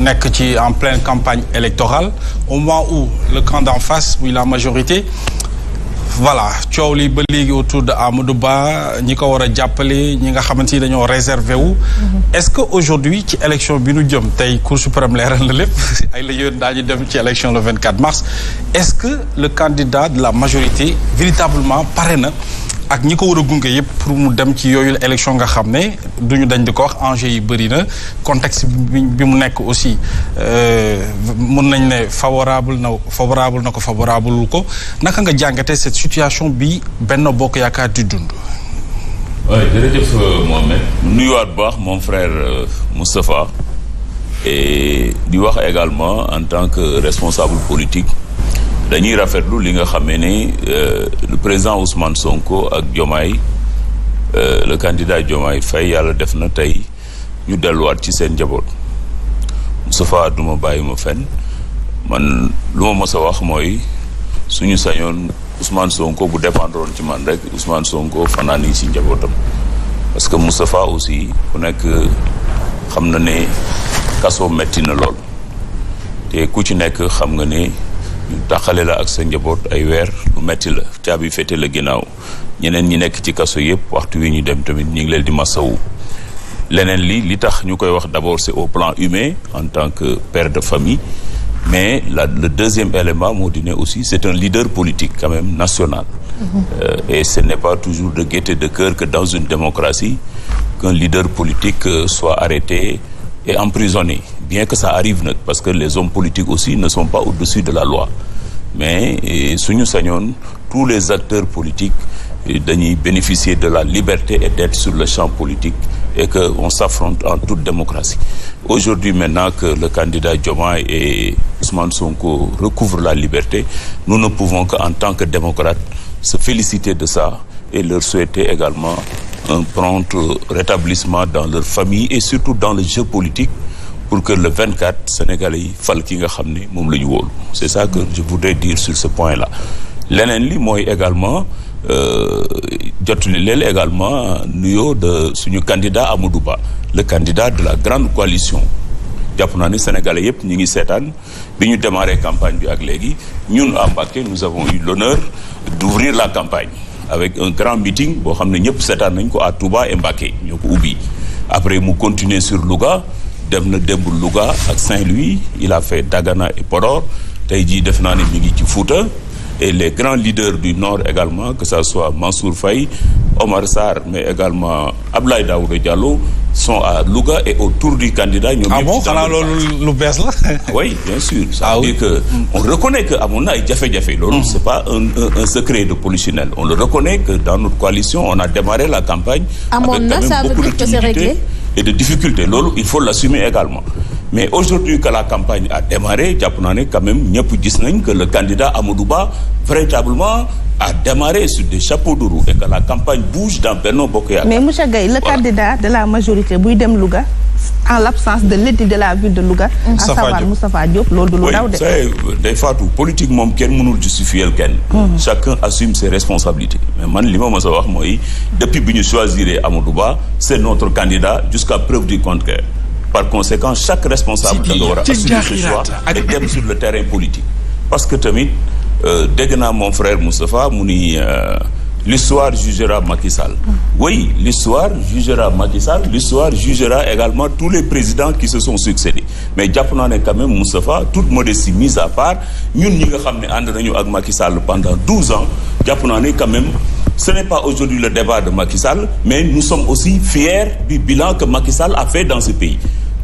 nekk ci en pleine campagne électorale au moment où le camp d'en face muy la majorité voilà coow li ba léegi autour de Amadou Ba ñi ko war a jàppale ñi nga xamante ni dañoo réservé wu. Est-ce que aujourd'hui ci élection bi nu jëm tey Cour suprême leeral na lépp ay la yéen daañu dem ci élection le 24 mars est-ce que le candidat de la majorité véritablement pare na ak ñi ko war a gunge yëpp pour mu dem ci yooyu la élection nga xam ne duñu dañ di ko wax enjeu yi bëri na contexte bi mu nekk aussi mun nañ ne favorable na ko favorable ko naka nga jàngate cette situation bi Benno Bokk Yaakaar di dund. oui jërëjëf Mohamed nuyuwaat bu baax mon frère Moustapha et di wax également en tant que responsable politique dañuy rafetlu li nga xamee ne le président Ousmane Sonko ak Diomaye le candidat Diomaye Faye yàlla def na tey ñu delluwaat ci seen njaboot Moustapha du ma bàyyi ma fenn man lu ma mës a wax mooy suñu sañoon Ousmane Sonko bu dépendroon ci man rek Ousmane Sonko fanaan yi si njabootam parce que Moustapha aussi ku nekk xam na ne kaso metti na lool te ku ci nekk xam nga ne ñu taxale la ak sa njaboot ay weer lu metti la caabi féete la ginnaaw ñeneen ñi nekk ci kaso yëpp waxtu wi ñu dem tamit ñu ngi leen di masawu leneen li tax ñu koy wax d'abord c'est au plan humain en tant que père de famille mais le deuxième élément moo di ne aussi c'est un leader politique quand même national et ce n'est pas toujours de gaieté de cœur que dans une démocratie qu'un leader politique soit arrêté et emprisonné bien que ça arrive nag parce que les hommes politiques aussi ne sont pas au-dessus de la loi mais suñu sañoon tous les acteurs politiques dañuy bénéficier de la liberté et d'être sur le champ politique et que on s'affronte en toute démocratie. Aujourd'hui maintenant que le candidat Diomaye et Ousmane Sonko recouvrent la liberté, nous ne pouvons qu'en tant que démocrates se féliciter de ça et leur souhaiter également un prompt rétablissement dans leur famille et surtout dans le jeu politique pour que le 24 Sénégalais yi fal ki nga xam ne moom la ñu wóolu. C'est ça que je voudrais dire sur ce point-là. Leneen li mooy également jotuli leel également nuyoo de suñu candidat Amadou Ba le candidat de la grande coalition jàpp naa ni sénégalais yëpp ñu ngi seetaan bi ñu démarré campagne bi ak léegi ñun à Mbacké nous avons eu l'honneur d'ouvrir la campagne avec un grand meeting boo xam ne ñëpp seetaan nañ ko à Touba et Mbacké ñoo ko ubbi après mu continuer sur Louga dem na démb Louga ak Saint-Louis il a fait Dagana et Podor tey jii def naa ne mi ngi ci Fouta et les grands leaders du Nord également que ça soit Mansour Faye Omar Sarr mais également Abdoulaye Daouda Diallo sont à Louga et autour du candidat ñoom ah bon xanaa loolu lu bees la. oui bien sûr ça veut dire que on reconnaît que amoon na ay jafe-jafe loolu c'est pas un secret de polichinelle on le reconnaît que dans notre coalition on a démarré la campagne avec quand même beaucoup de timidité et de difficultés loolu il faut l'assumer également mais aujourd'hui que la campagne a démarré jàpp naa ne quand même ñëpp gis nañ que le candidat Amadou Ba véritablement a démarré sur des chapeaux de roue et que la campagne bouge dans Benno Bokk Yaakaar. Mais monsieur Gaye, le candidat de la majorité buy dem Louga en l'absence de l'édit de la ville de Louga. à savoir Moustapha Diop loolu du lu daw de. oui day faatu politique moom kenn mënul justifier kenn. chacun assume ses responsabilités. mais man li ma mës a wax mooy depuis bi ñu choisir Amadou Ba c'est notre candidat jusqu'à preuve du contraire. Par conséquent chaque responsable da nga war a assumer ce choix et dem sur le terrain politique. parce que tamit dégg naa mon frère Moustapha mu ni l'histoire jugera Macky Sall. Oui, l'histoire jugera Macky Sall, l'histoire jugera également tous les présidents qui se sont succédés. Mais jàpp naa ne quand même Moustapha, toute modestie mise à part, ñun ñi nga xam ne ànd nañu ak Macky Sall pendant 12 ans, jàpp naa ne quand même ce n'est pas aujourd'hui le débat de Macky Sall, mais nous sommes aussi fiers du bilan que Macky Sall a fait dans ce pays.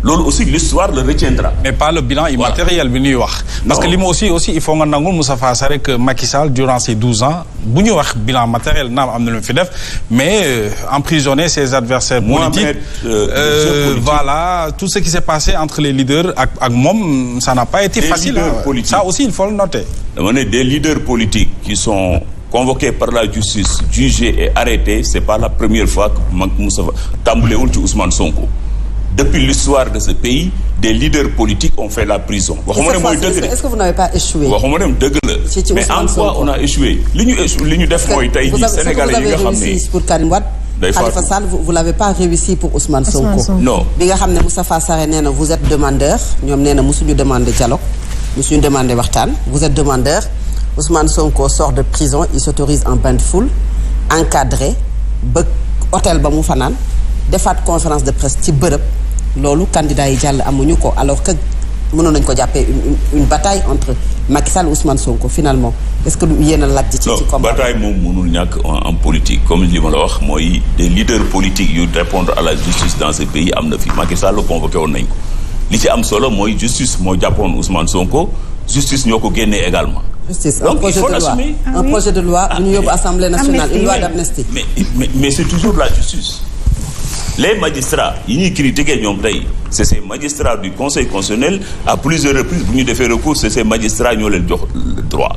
loolu aussi l'histoire le retiendra. Mais pas le bilan immatériel bi ñuy wax. parce que li ma aussi il faut nga nangul Moustapha Sarré que Macky Sall durant ces 12 ans bu ñu wax bilan matériel naam am na lu mu fi def mais emprisonner ses adversaires politiques voilà tout ce qui s'est passé entre les leaders ak moom ça n'a pas été facile. Ça aussi il faut le noter. dama ne des leaders politiques qui sont convoqués par la justice jugés et arrêtés c'est pas la première fois que Moustapha tàmbalewul ci Ousmane Sonko. Depuis l'histoire de ce pays, des leaders politiques ont fait la prison. Est-ce que vous n'avez pas échoué? Mais en quoi on a échoué? Li ñu def mooy tey jii Sénégalais yi nga xam ne pour Karim Wade, Khalifa Sall vous l'avez pas réussi pour Ousmane Sonko. Non. bi nga xam ne Moustapha Sarré nee na vous êtes demandeur ñoom nee na mosuñu demander dialogue mosuñu demander waxtaan vous êtes demandeur Ousmane Sonko sort de prison il s'autorise un bain de foule encadré ba hôtel ba mu fanaan defaat conférence de presse ci bërëb loolu candidat yi jàll amuñu ko alors que mënoon nañu ko jàppee une bataille entre Macky Sall et Ousmane Sonko finalement est-ce que yéen a laaj ci combat bataille moom mënul ñàkk en politique comme li ma la wax mooy des leaders politiques yu répondre à la justice dans ce pays am na fi Macky Sall convoqué woon nañ ko li ci am solo mooy justice moo jàppoon Ousmane Sonko justice ñoo ko génnee également. Justice donc il faut l'assumer. un projet de loi bu ñu yóbbu Assemblée nationale une loi d'amnistie. mais c'est toujours la justice. Les magistrats yi ñuy critiquer ñoom tey c'est ces magistrats du Conseil constitutionnel à plusieurs reprises bu ñu defee recours c'est ces magistrats ñoo leen jox le droit.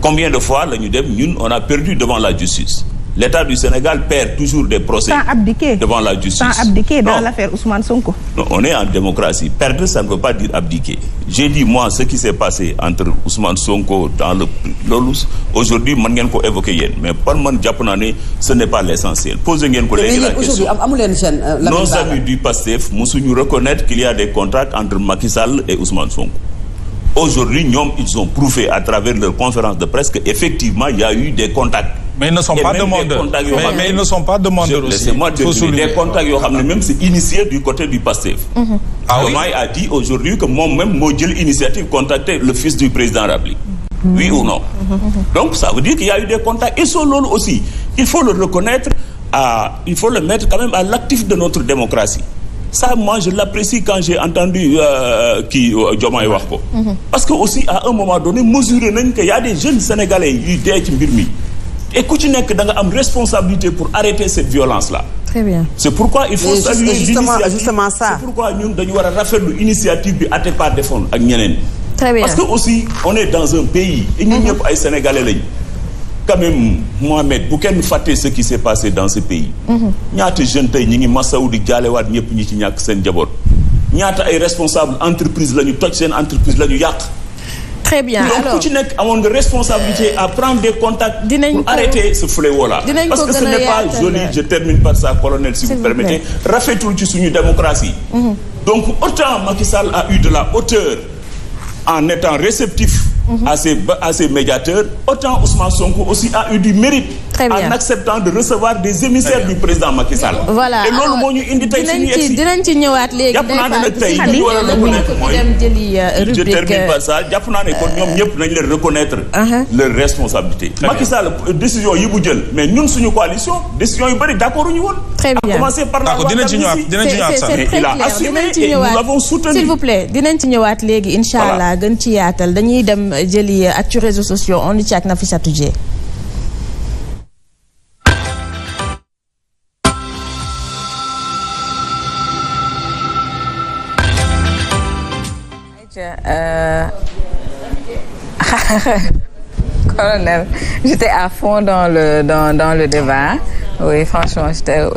Combien de fois la ñu dem ñun on a perdu devant la justice. L'État du Sénégal perd toujours des procès devant la justice. Sans abdiquer dans l'affaire Ousmane Sonko. Non, on est en démocratie. Perdre, ça ne veut pas dire abdiquer. J'ai dit, moi, ce qui s'est passé entre Ousmane Sonko dans le Lolus, aujourd'hui, man ngeen ko évoqué yéen. Mais par man jàpp naa ne ce n'est pas l'essentiel. Posez ngeen ko léegi la question. Nos amis du PASTEF musuñu reconnaître qu'il y a des contacts entre Macky Sall et Ousmane Sonko. Aujourd'hui, ñoom, ils ont prouvé à travers leur conférence de presse qu'effectivement, il y a eu des contacts. Mais ils ne sont pas demandeurs. Mais ils ne sont pas demandeurs aussi. Laissez-moi dire des contacts yoo xam ne même c'est initié du côté du PASTEF. Diomaye a dit aujourd'hui que moom-même moo jël initiative contacter le fils du président Rabli. Oui ou non? Donc ça veut dire qu'il y a eu des contacts. Et sur loolu aussi, il faut le reconnaître il faut le mettre quand même à l'actif de notre démocratie. Ça, moi, je l'apprécie quand j'ai entendu Diomaye wax ko. Parce que aussi, à un moment donné, mesurer nañ que y a des jeunes Sénégalais yuy dee ci mbir mi. Et ku ci nekk da nga am responsabilité pour arrêter cette violence-là. Très bien. C'est pourquoi il faut saluer l'initiative. Justement ça. C'est pourquoi ñun dañu war a rafetlu initiative bi Atepa defoon ak ñeneen. Très bien. Parce que aussi, on est dans un pays. et ñun ñëpp ay Sénégalais lañ. Quand même, Mohamed, bu kenn fàtte ce qui s'est passé dans ce pays. ñaata jeunes tey ñi ngi masawu di jaalewaat ñëpp ñi ci ñàkk seen njaboot. ñaata ay responsable entreprise la ñu toj seen entreprise la ñu yàq. Très bien. Donc ku ci nekk amoon nga responsabilité à prendre des contacts pour arrêter ce fléau-là. Parce que ce n'est pas joli. Je termine par ça, colonel, si vous permettez. Rafetul ci suñu démocratie. Donc autant Macky Sall a eu de la hauteur en étant réceptif à ces médiateurs, autant Ousmane Sonko aussi a eu du mérite en acceptant de recevoir des émissaires du président Macky Sall. Voilà. Et loolu moo ñu indi tey suñu egsi. dinañ ci ñëwaat léegi. jàpp naa ne tey li ñu war a reconnaître mooy je termine par ça jàpp naa ne kon ñoom ñëpp nañ leen reconnaître leur responsabilité. Macky Sall décision yi bu jël mais ñun suñu coalition décision yu bëri d'accord uñu woon. Très bien. À commencer par la loi d'amnistie. C'est très clair. Assumé et nous l'avons soutenu. S'il vous plaît dinañ ci ñëwaat léegi incha allah gën ci yaatal dañuy dem jëli ak ci réseaux sociaux on y ci ak Nafissatou Dié. Colonel, j'étais à fond dans le débat. Oui, franchement, j'étais